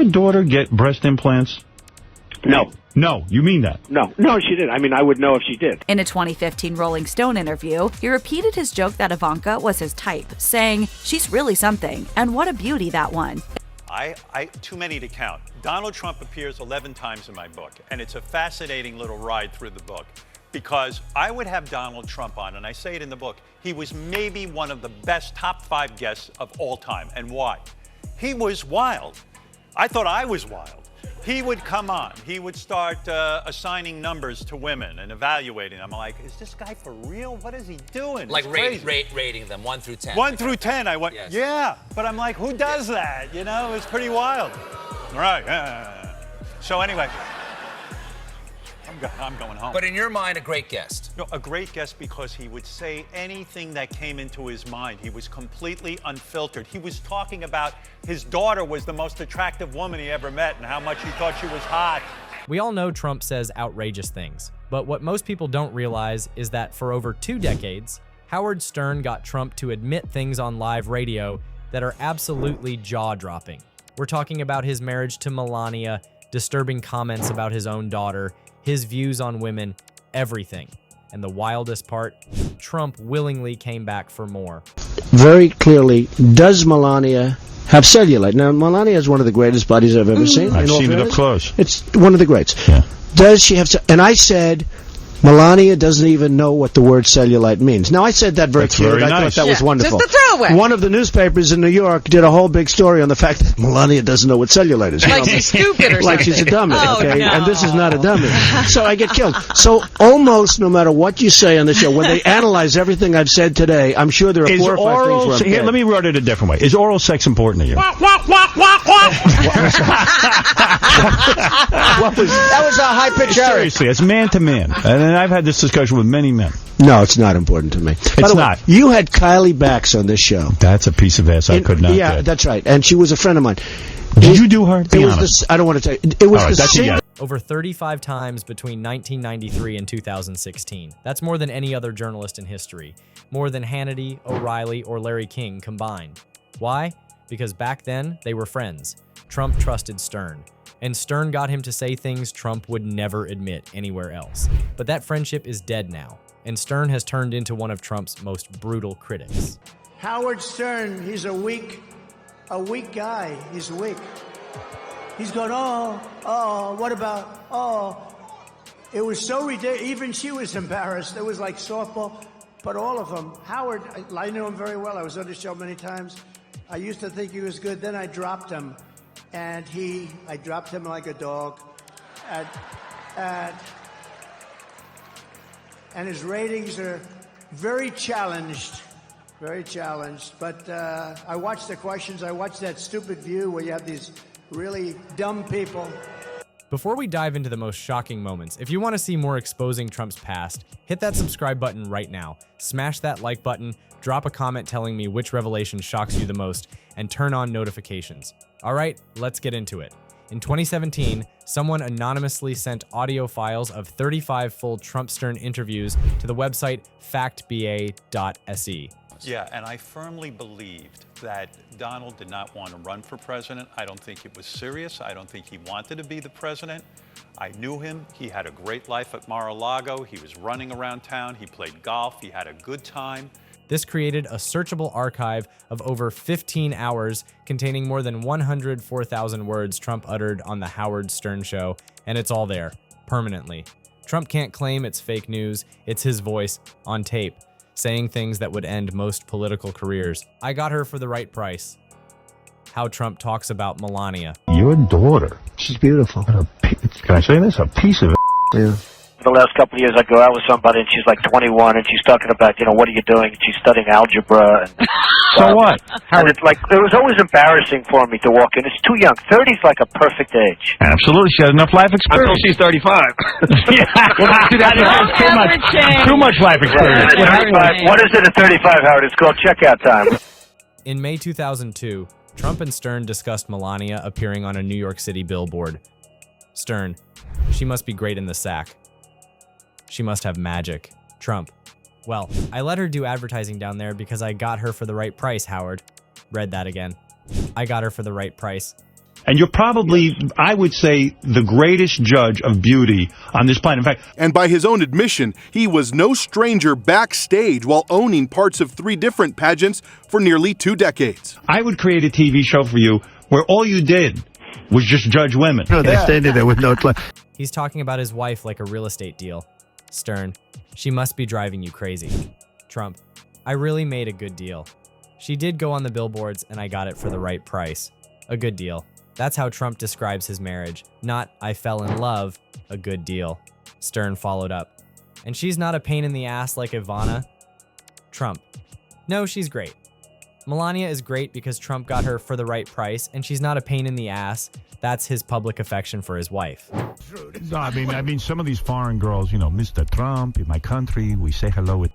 daughter get breast implants? No. No, you mean that? No, she did. I mean, I would know if she did. In a 2015 Rolling Stone interview, he repeated his joke that Ivanka was his type, saying, "She's really something, and what a beauty, that one." Too many to count. Donald Trump appears 11 times in my book, and it's a fascinating little ride through the book because I would have Donald Trump on, and I say it in the book, he was maybe one of the best top 5 guests of all time. And why? He was wild. I thought I was wild. He would come on. He would start assigning numbers to women and evaluating them. I'm like, is this guy for real? What is he doing? Like rating them 1 through 10. 1 through 10. I went, yes. Yeah. But I'm like, who does that? You know, it's pretty wild. Right. So anyway, I'm going home. But in your mind, a great guest. No, a great guest because he would say anything that came into his mind. He was completely unfiltered. He was talking about his daughter was the most attractive woman he ever met and how much he thought she was hot. We all know Trump says outrageous things, but what most people don't realize is that for over 2 decades, Howard Stern got Trump to admit things on live radio that are absolutely jaw-dropping. We're talking about his marriage to Melania, disturbing comments about his own daughter, his views on women, everything. And the wildest part, Trump willingly came back for more. Very clearly, does Melania have cellulite? Now, Melania is one of the greatest bodies I've ever seen. I've seen it up close. It's one of the greats. Yeah. Does she have... And I said, Melania doesn't even know what the word cellulite means. Now, I said that very clearly. I thought that was wonderful. Just a throwaway. One of the newspapers in New York did a whole big story on the fact that Melania doesn't know what cellulite is. Like she's stupid or something. Like she's a dummy, okay? No. And this is not a dummy. So I get killed. So almost no matter what you say on the show, when they analyze everything I've said today, I'm sure there are 4 or 5 things where I'm Here, let me word it a different way. Is oral sex important to you? That was a high-pitched error. Seriously, it's man to man. And I've had this discussion with many men. No, it's not important to me. It's not. You had Kylie Bax on this show. That's a piece of ass I could not Yeah, get. that's right. And she was a friend of mine. Did you do her? Be honest. I don't want to tell you. It was All right, the that's same. Over 35 times between 1993 and 2016. That's more than any other journalist in history. More than Hannity, O'Reilly, or Larry King combined. Why? Because back then, they were friends. Trump trusted Stern. And Stern got him to say things Trump would never admit anywhere else. But that friendship is dead now, and Stern has turned into one of Trump's most brutal critics. Howard Stern, he's a weak guy. He's weak. He's going, what about, It was so ridiculous. Even she was embarrassed. It was like softball. But all of them. Howard, I knew him very well. I was on the show many times. I used to think he was good. Then I dropped him. And I dropped him like a dog. And his ratings are very challenged. Very challenged. But I watched the questions. I watched that stupid View where you have these really dumb people. Before we dive into the most shocking moments, if you want to see more exposing Trump's past, hit that subscribe button right now, smash that like button, drop a comment telling me which revelation shocks you the most, and turn on notifications. All right, let's get into it. In 2017, someone anonymously sent audio files of 35 full Trump-Stern interviews to the website factba.se. Yeah, and I firmly believed that Donald did not want to run for president. I don't think it was serious. I don't think he wanted to be the president. I knew him. He had a great life at Mar-a-Lago. He was running around town. He played golf. He had a good time. This created a searchable archive of over 15 hours containing more than 104,000 words Trump uttered on the Howard Stern show, and it's all there, permanently. Trump can't claim it's fake news. It's his voice, on tape, saying things that would end most political careers. I got her for the right price. How Trump talks about Melania. Your daughter. She's beautiful. Can I say this? A piece of Yeah. The last couple of years, I go out with somebody, and she's like 21, and she's talking about, what are you doing? And she's studying algebra. And, So what? And it's like, it was always embarrassing for me to walk in. It's too young. 30's like a perfect age. Absolutely. She has enough life experience. Until she's 35. Too much life experience. Yeah, 35. What is it at 35, Howard? It's called checkout time. In May 2002, Trump and Stern discussed Melania appearing on a New York City billboard. Stern, she must be great in the sack. She must have magic. Trump, well, I let her do advertising down there because I got her for the right price, Howard. Read that again. I got her for the right price. And you're probably, I would say, the greatest judge of beauty on this planet. In fact, and by his own admission, he was no stranger backstage while owning parts of 3 different pageants for nearly 2 decades. I would create a TV show for you where all you did was just judge women. No, they're standing there with no clue. He's talking about his wife like a real estate deal. Stern, she must be driving you crazy. Trump, I really made a good deal. She did go on the billboards and I got it for the right price. A good deal. That's how Trump describes his marriage, not I fell in love, a good deal. Stern followed up. And she's not a pain in the ass like Ivanka? Trump, no, she's great. Melania is great because Trump got her for the right price, and she's not a pain in the ass. That's his public affection for his wife. No, I mean, some of these foreign girls, you know, Mr. Trump, in my country, we say hello with.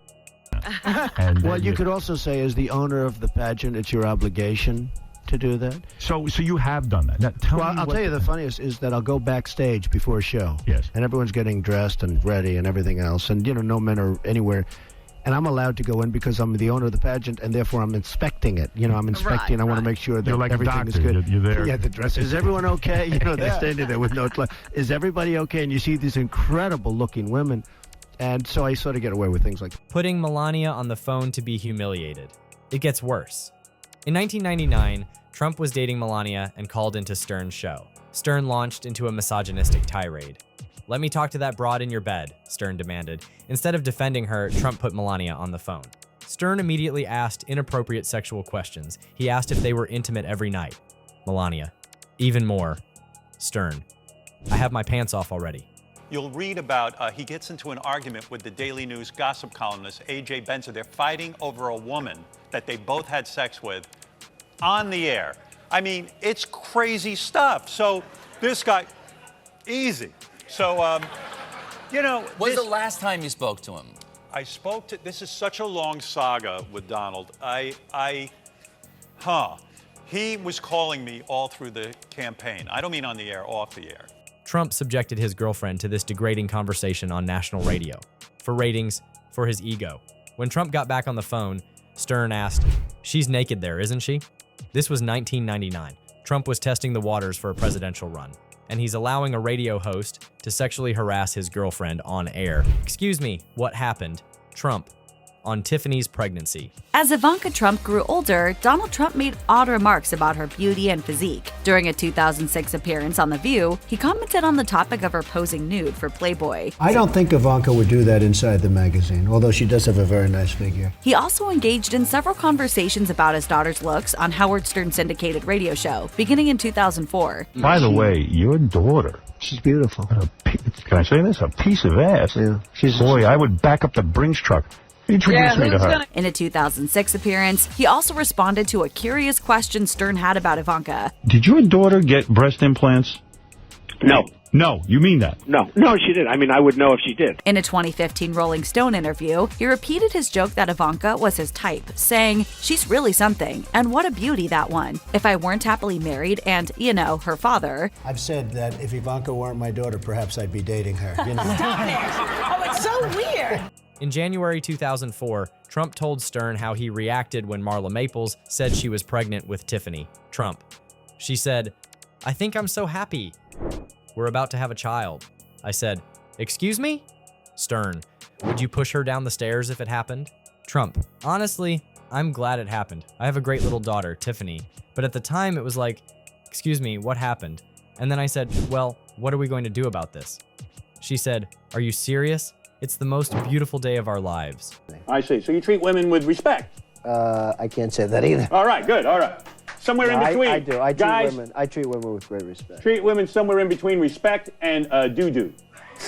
And, well, you could also say, as the owner of the pageant, it's your obligation to do that. So you have done that. Now, I'll tell you the funniest is that I'll go backstage before a show. Yes. And everyone's getting dressed and ready and everything else, and no men are anywhere. And I'm allowed to go in because I'm the owner of the pageant, and therefore I'm inspecting it. I'm inspecting. I want to make sure that like everything is doctor. good. You're there. Yeah, the dress. Is everyone okay? They're standing there with no clue. Is everybody okay? And you see these incredible-looking women, and so I sort of get away with things like putting Melania on the phone to be humiliated. It gets worse. In 1999, Trump was dating Melania and called into Stern's show. Stern launched into a misogynistic tirade. Let me talk to that broad in your bed, Stern demanded. Instead of defending her, Trump put Melania on the phone. Stern immediately asked inappropriate sexual questions. He asked if they were intimate every night. Melania, even more. Stern, I have my pants off already. You'll read about he gets into an argument with the Daily News gossip columnist A.J. Benzer. They're fighting over a woman that they both had sex with on the air. I mean, it's crazy stuff. So this guy, easy. So, When's the last time you spoke to him? I spoke to, this is such a long saga with Donald. He was calling me all through the campaign. I don't mean on the air, off the air. Trump subjected his girlfriend to this degrading conversation on national radio. For ratings, for his ego. When Trump got back on the phone, Stern asked, "She's naked there, isn't she?" This was 1999. Trump was testing the waters for a presidential run. And he's allowing a radio host to sexually harass his girlfriend on air. Excuse me, what happened? Trump, on Tiffany's pregnancy. As Ivanka Trump grew older, Donald Trump made odd remarks about her beauty and physique. During a 2006 appearance on The View, he commented on the topic of her posing nude for Playboy. I don't think Ivanka would do that inside the magazine, although she does have a very nice figure. He also engaged in several conversations about his daughter's looks on Howard Stern's syndicated radio show, beginning in 2004. By the way, your daughter. she's beautiful. Can I say this? A piece of ass. Yeah. Boy, I would back up the Brinks truck. Introduce me to her. In a 2006 appearance, he also responded to a curious question Stern had about Ivanka. Did your daughter get breast implants? No. No, you mean that? No, she did. I mean, I would know if she did. In a 2015 Rolling Stone interview, he repeated his joke that Ivanka was his type, saying, "She's really something, and what a beauty, that one. If I weren't happily married and, her father." I've said that if Ivanka weren't my daughter, perhaps I'd be dating her. Stop it! Oh, it's so weird. In January 2004, Trump told Stern how he reacted when Marla Maples said she was pregnant with Tiffany. Trump. She said, "I think I'm so happy. We're about to have a child." I said, "Excuse me?" Stern, "Would you push her down the stairs if it happened?" Trump, "Honestly, I'm glad it happened. I have a great little daughter, Tiffany. But at the time, it was like, excuse me, what happened?" And then I said, "Well, what are we going to do about this?" She said, "Are you serious? It's the most beautiful day of our lives." I see. So you treat women with respect? I can't say that either. All right, good, all right. Somewhere in between. I do. I treat women with great respect. Treat women somewhere in between respect and doo-doo.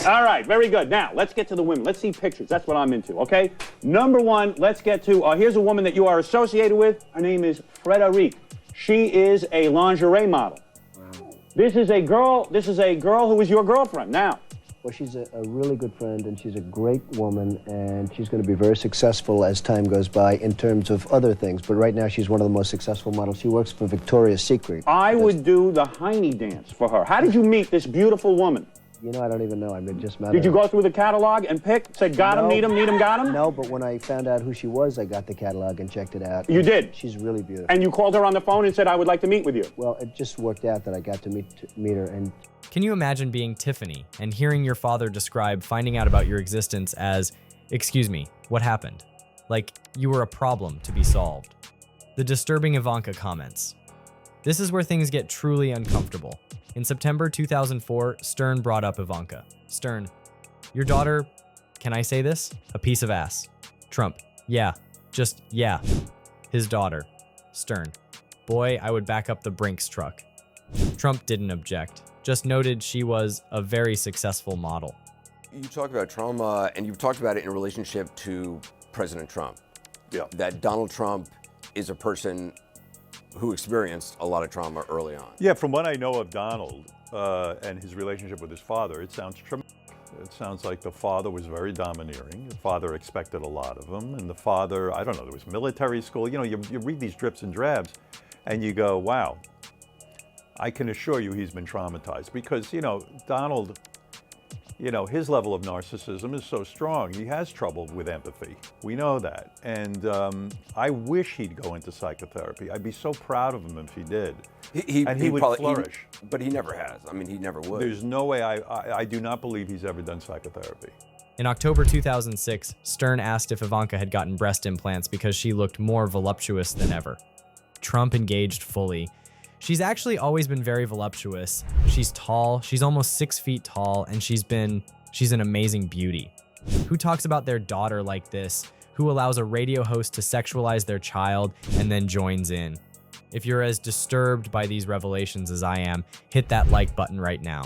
All right, very good. Now, let's get to the women. Let's see pictures. That's what I'm into, okay? Number one, let's get to, here's a woman that you are associated with. Her name is Frederique. She is a lingerie model. Wow. This is a girl who is your girlfriend now. Well, she's a really good friend, and she's a great woman, and she's going to be very successful as time goes by in terms of other things. But right now, she's one of the most successful models. She works for Victoria's Secret. I would do the Heine dance for her. How did you meet this beautiful woman? You know, I don't even know. I just met her. Did you go through the catalog and pick? Said, got him, need him, got him? No, but when I found out who she was, I got the catalog and checked it out. You did? She's really beautiful. And you called her on the phone and said, I would like to meet with you? Well, it just worked out that I got to meet her. And can you imagine being Tiffany and hearing your father describe finding out about your existence as, excuse me, what happened? Like you were a problem to be solved. The disturbing Ivanka comments. This is where things get truly uncomfortable. In September 2004, Stern brought up Ivanka. Stern, your daughter, can I say this? A piece of ass. Trump, yeah, just yeah. His daughter. Stern, boy, I would back up the Brinks truck. Trump didn't object, just noted she was a very successful model. You talk about trauma, and you've talked about it in relationship to President Trump. Yeah. That Donald Trump is a person who experienced a lot of trauma early on. Yeah, from what I know of Donald and his relationship with his father, it sounds traumatic. It sounds like the father was very domineering. The father expected a lot of him. And the father, I don't know, there was military school. You know, you read these drips and drabs and you go, wow, I can assure you he's been traumatized. Because, you know, Donald, you know, his level of narcissism is so strong. He has trouble with empathy. We know that. And I wish he'd go into psychotherapy. I'd be so proud of him if he did. He would probably flourish. But he never has. I mean, he never would. There's no way. I do not believe he's ever done psychotherapy. In October 2006, Stern asked if Ivanka had gotten breast implants because she looked more voluptuous than ever. Trump engaged fully. She's actually always been very voluptuous. She's tall, she's almost 6 feet tall, and she's an amazing beauty. Who talks about their daughter like this? Who allows a radio host to sexualize their child and then joins in? If you're as disturbed by these revelations as I am, hit that like button right now.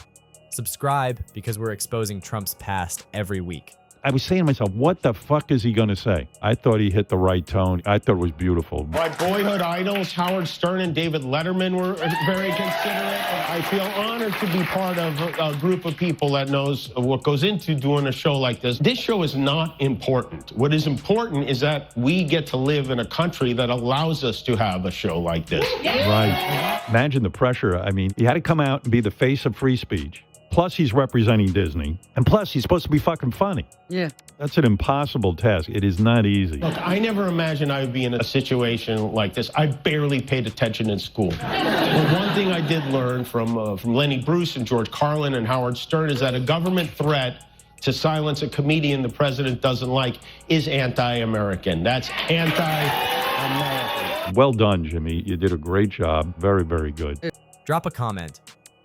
Subscribe because we're exposing Trump's past every week. I was saying to myself, what the fuck is he going to say? I thought he hit the right tone. I thought it was beautiful. My boyhood idols, Howard Stern and David Letterman, were very considerate. I feel honored to be part of a group of people that knows what goes into doing a show like this. This show is not important. What is important is that we get to live in a country that allows us to have a show like this. Right. Imagine the pressure. I mean, he had to come out and be the face of free speech. Plus, he's representing Disney. And plus, he's supposed to be fucking funny. Yeah. That's an impossible task. It is not easy. Look, I never imagined I would be in a situation like this. I barely paid attention in school. But one thing I did learn from Lenny Bruce and George Carlin and Howard Stern is that a government threat to silence a comedian the president doesn't like is anti-American. That's anti-American. Well done, Jimmy. You did a great job. Very, very good. Drop a comment.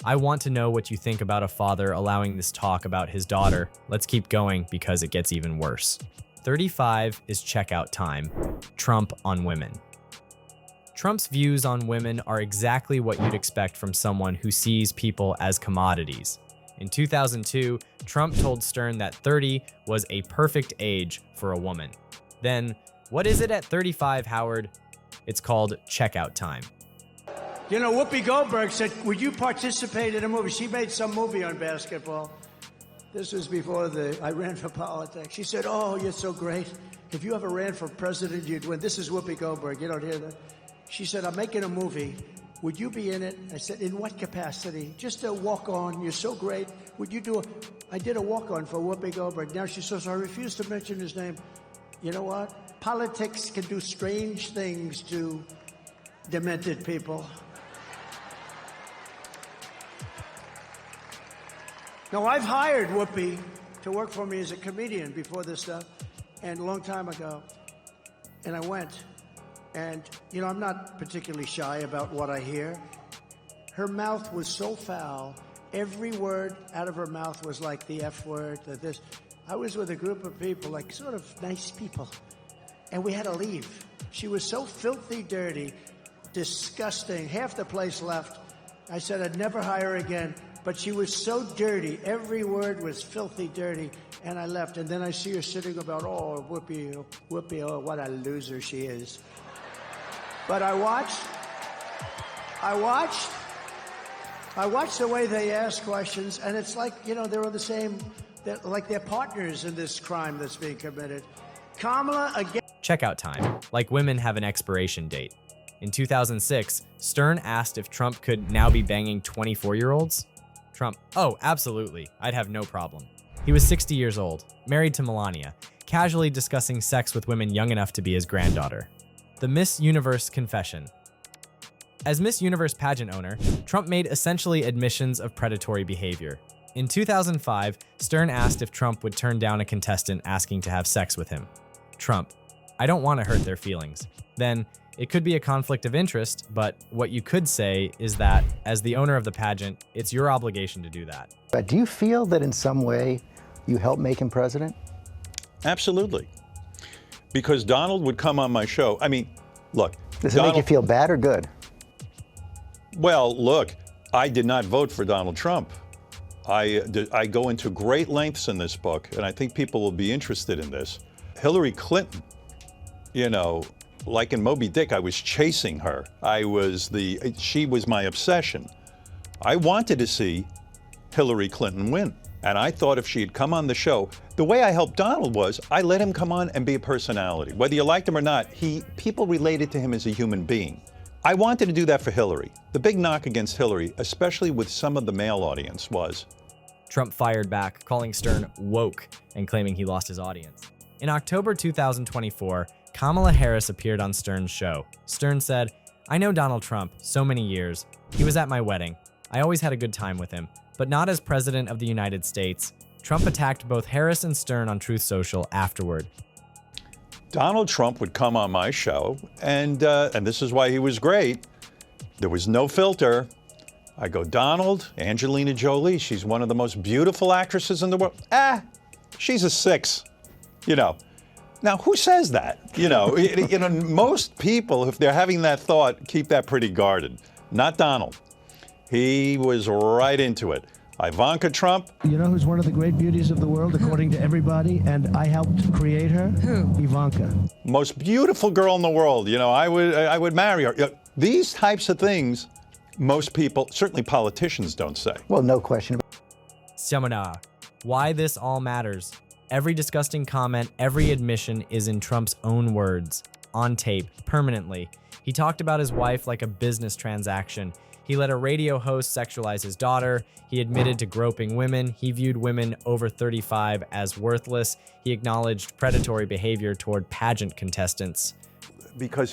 I want to know what you think about a father allowing this talk about his daughter. Let's keep going because it gets even worse. 35 is checkout time. Trump on women. Trump's views on women are exactly what you'd expect from someone who sees people as commodities. In 2002, Trump told Stern that 30 was a perfect age for a woman. Then, what is it at 35, Howard? It's called checkout time. You know, Whoopi Goldberg said, would you participate in a movie? She made some movie on basketball. This was before I ran for politics. She said, oh, you're so great. If you ever ran for president, you'd win. This is Whoopi Goldberg. You don't hear that? She said, I'm making a movie. Would you be in it? I said, in what capacity? Just a walk-on. You're so great. Would you do I did a walk-on for Whoopi Goldberg. Now she says, I refuse to mention his name. You know what? Politics can do strange things to demented people. Now, I've hired Whoopi to work for me as a comedian before this stuff, and a long time ago. And I went, and, you know, I'm not particularly shy about what I hear. Her mouth was so foul, every word out of her mouth was like the F word, this. I was with a group of people, like sort of nice people, and we had to leave. She was so filthy dirty, disgusting, half the place left. I said I'd never hire her again. But she was so dirty. Every word was filthy dirty. And I left. And then I see her sitting about, oh, Whoopi, oh, what a loser she is. But I watched the way they ask questions. And it's like, you know, they're on the same, like they're partners in this crime that's being committed. Kamala, again. Checkout time. Like women have an expiration date. In 2006, Stern asked if Trump could now be banging 24-year-olds. Trump: "Oh, absolutely. I'd have no problem." He was 60 years old, married to Melania, casually discussing sex with women young enough to be his granddaughter. The Miss Universe confession. As Miss Universe pageant owner, Trump made essentially admissions of predatory behavior. In 2005, Stern asked if Trump would turn down a contestant asking to have sex with him. Trump: "I don't want to hurt their feelings." Then, "It could be a conflict of interest, but what you could say is that, as the owner of the pageant, it's your obligation to do that." But do you feel that in some way you helped make him president? Absolutely. Because Donald would come on my show. I mean, look. Does it make you feel bad or good? Well, look, I did not vote for Donald Trump. I go into great lengths in this book, and I think people will be interested in this. Hillary Clinton, you know, like in Moby Dick, I was chasing her. She was my obsession. I wanted to see Hillary Clinton win. And I thought if she had come on the show, the way I helped Donald was I let him come on and be a personality. Whether you liked him or not, people related to him as a human being. I wanted to do that for Hillary. The big knock against Hillary, especially with some of the male audience, was Trump fired back, calling Stern woke and claiming he lost his audience. In October 2024, Kamala Harris appeared on Stern's show. Stern said, "I know Donald Trump so many years. He was at my wedding. I always had a good time with him, but not as president of the United States." Trump attacked both Harris and Stern on Truth Social afterward. Donald Trump would come on my show, and this is why he was great. There was no filter. I go, "Donald, Angelina Jolie, she's one of the most beautiful actresses in the world." She's a 6, you know. Now, who says that? You know, most people, if they're having that thought, keep that pretty guarded. Not Donald. He was right into it. Ivanka Trump. You know who's one of the great beauties of the world, according to everybody, and I helped create her? Who? Ivanka. Most beautiful girl in the world. You know, I would marry her. These types of things, most people, certainly politicians, don't say. Well, no question. Seminar. Why this all matters. Every disgusting comment, every admission is in Trump's own words, on tape, permanently. He talked about his wife like a business transaction. He let a radio host sexualize his daughter. He admitted to groping women. He viewed women over 35 as worthless. He acknowledged predatory behavior toward pageant contestants. Because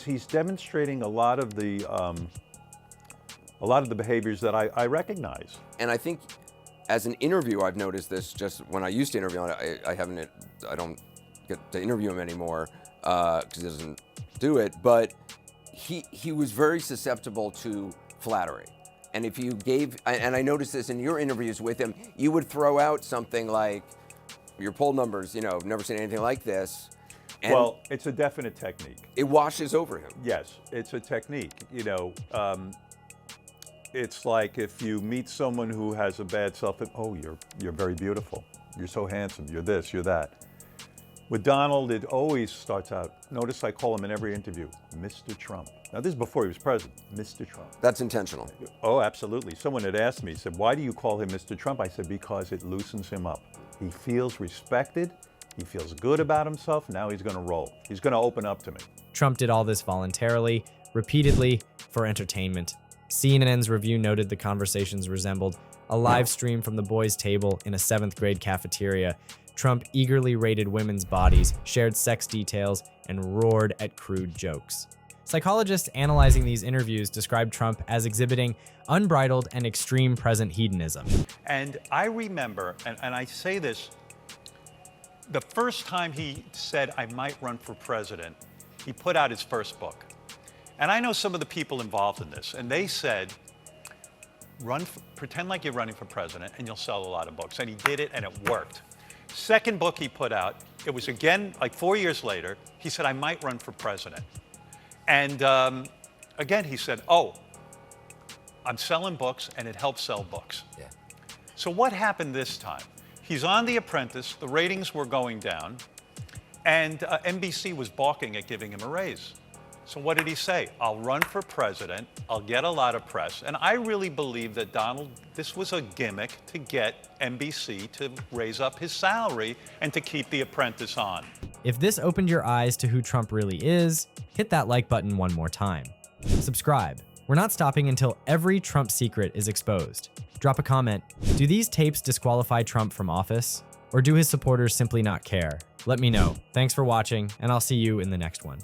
he's demonstrating a lot of the behaviors that I recognize. And I think as an interviewer, I've noticed this just when I used to interview him. I don't get to interview him anymore because he doesn't do it. But he was very susceptible to flattery. And if you gave, and I noticed this in your interviews with him, you would throw out something like, "Your poll numbers, you know, I've never seen anything like this." And well, it's a definite technique. It washes over him. Yes, it's a technique. You know, it's like if you meet someone who has a bad self-image, "Oh, you're very beautiful. You're so handsome. You're this, you're that." With Donald, it always starts out, notice I call him in every interview, Mr. Trump. Now, this is before he was president, Mr. Trump. That's intentional. Oh, absolutely. Someone had asked me, said, "Why do you call him Mr. Trump?" I said, "Because it loosens him up. He feels respected. He feels good about himself. Now he's going to roll. He's going to open up to me." Trump did all this voluntarily, repeatedly, for entertainment. CNN's review noted the conversations resembled a live stream from the boys' table in a 7th grade cafeteria. Trump eagerly rated women's bodies, shared sex details, and roared at crude jokes. Psychologists analyzing these interviews described Trump as exhibiting unbridled and extreme present hedonism. And I remember, and I say this, the first time he said, "I might run for president," he put out his first book. And I know some of the people involved in this, and they said, pretend like you're running for president and you'll sell a lot of books. And he did it, and it worked. Second book he put out, it was again, like 4 years later, he said, "I might run for president." And again, he said, "Oh, I'm selling books, and it helps sell books." Yeah. So what happened this time? He's on The Apprentice, the ratings were going down, and NBC was balking at giving him a raise. So what did he say? "I'll run for president, I'll get a lot of press." And I really believe that this was a gimmick to get NBC to raise up his salary and to keep The Apprentice on. If this opened your eyes to who Trump really is, hit that like button one more time. Subscribe. We're not stopping until every Trump secret is exposed. Drop a comment. Do these tapes disqualify Trump from office? Or do his supporters simply not care? Let me know. Thanks for watching, and I'll see you in the next one.